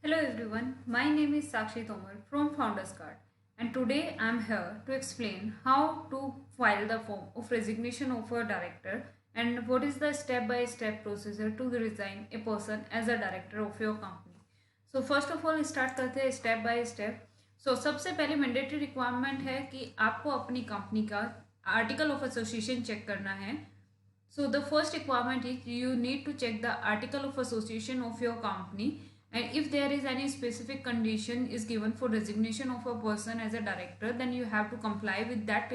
Hello everyone, my name is Sakshi Tomar from FoundersCart, and today I am here to explain how to file the form of resignation of a director and what is the step-by-step procedure to resign a person as a director of your company. So first of all start करते हैं step by step. So सबसे पहले mandatory requirement है कि आपको अपनी company का article of association check करना है. So the first requirement is you need to check the article of association of your company, and if there is any specific condition is given for resignation of a person as a director, then you have to comply with that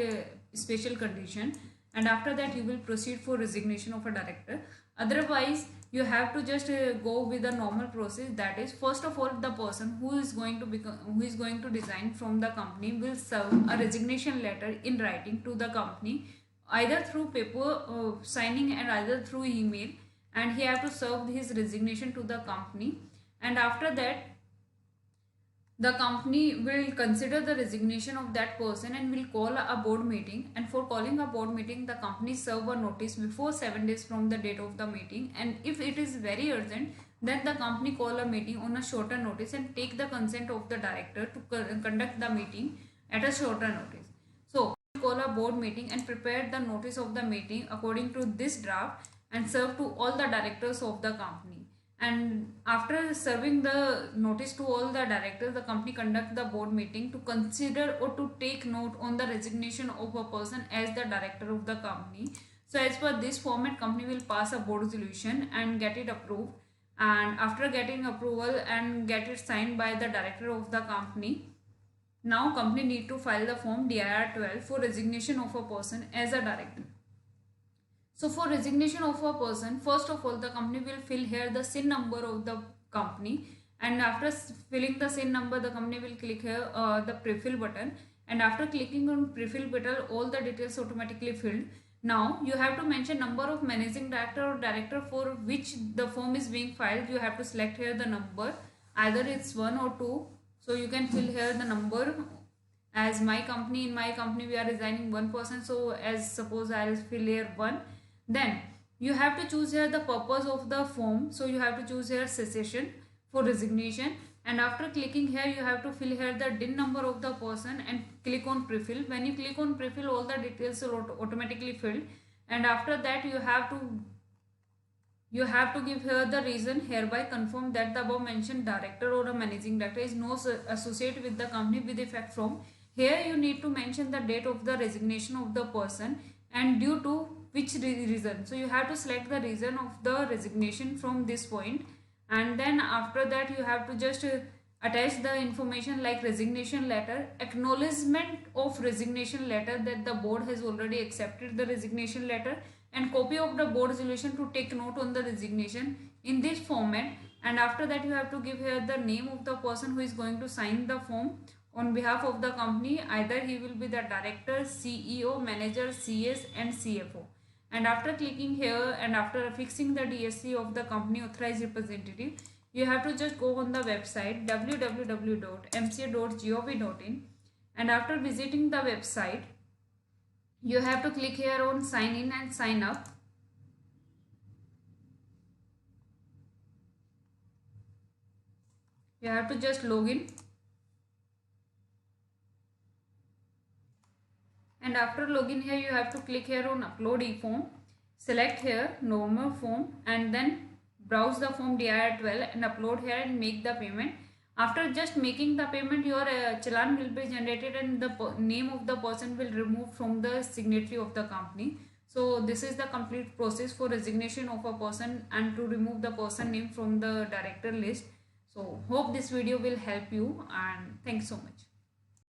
special condition, and after that you will proceed for resignation of a director. Otherwise you have to just go with the normal process. That is, first of all, the person who is going to resign from the company will serve a resignation letter in writing to the company, either through paper signing and either through email, and he have to serve his resignation to the company. And after that the company will consider the resignation of that person and will call a board meeting, and for calling a board meeting the company serve a notice before 7 days from the date of the meeting, and if it is very urgent then the company call a meeting on a shorter notice and take the consent of the director to conduct the meeting at a shorter notice. So call a board meeting and prepare the notice of the meeting according to this draft and serve to all the directors of the company. And after serving the notice to all the directors, the company conduct the board meeting to consider or to take note on the resignation of a person as the director of the company. So as per this format, company will pass a board resolution and get it approved, and after getting approval and get it signed by the director of the company, now company need to file the form DIR 12 for resignation of a person as a director. So for resignation of a person, first of all the company will fill here the SIN number of the company, and after filling the SIN number the company will click here the pre-fill button, and after clicking on pre-fill button all the details automatically filled. Now you have to mention number of managing director or director for which the form is being filed. You have to select here the number, either it's 1 or 2. So you can fill here the number. As in my company we are resigning one person, so as suppose I'll fill here 1. Then you have to choose here the purpose of the form, so you have to choose here cessation for resignation, and after clicking here you have to fill here the DIN number of the person and click on pre-fill. When you click on pre-fill all the details are automatically filled, and after that you have to give here the reason. Hereby confirm that the above mentioned director or a managing director is no associated with the company with effect from. Here you need to mention the date of the resignation of the person and due to which reason. So you have to select the reason of the resignation from this point, and then after that you have to just attach the information like resignation letter, acknowledgement of resignation letter that the board has already accepted the resignation letter, and copy of the board resolution to take note on the resignation in this format. And after that you have to give here the name of the person who is going to sign the form on behalf of the company. Either he will be the director, CEO, manager, CS and CFO. And after clicking here and after fixing the DSC of the company authorized representative, you have to just go on the website www.mca.gov.in, and after visiting the website you have to click here on sign in and sign up. You have to just log in, and after login here you have to click here on upload e-form, select here normal form, and then browse the form DIR 12 and upload here and make the payment. After just making the payment your challan will be generated and the name of the person will remove from the signatory of the company. So this is the complete process for resignation of a person and to remove the person name from the director list. So hope this video will help you, and thanks so much.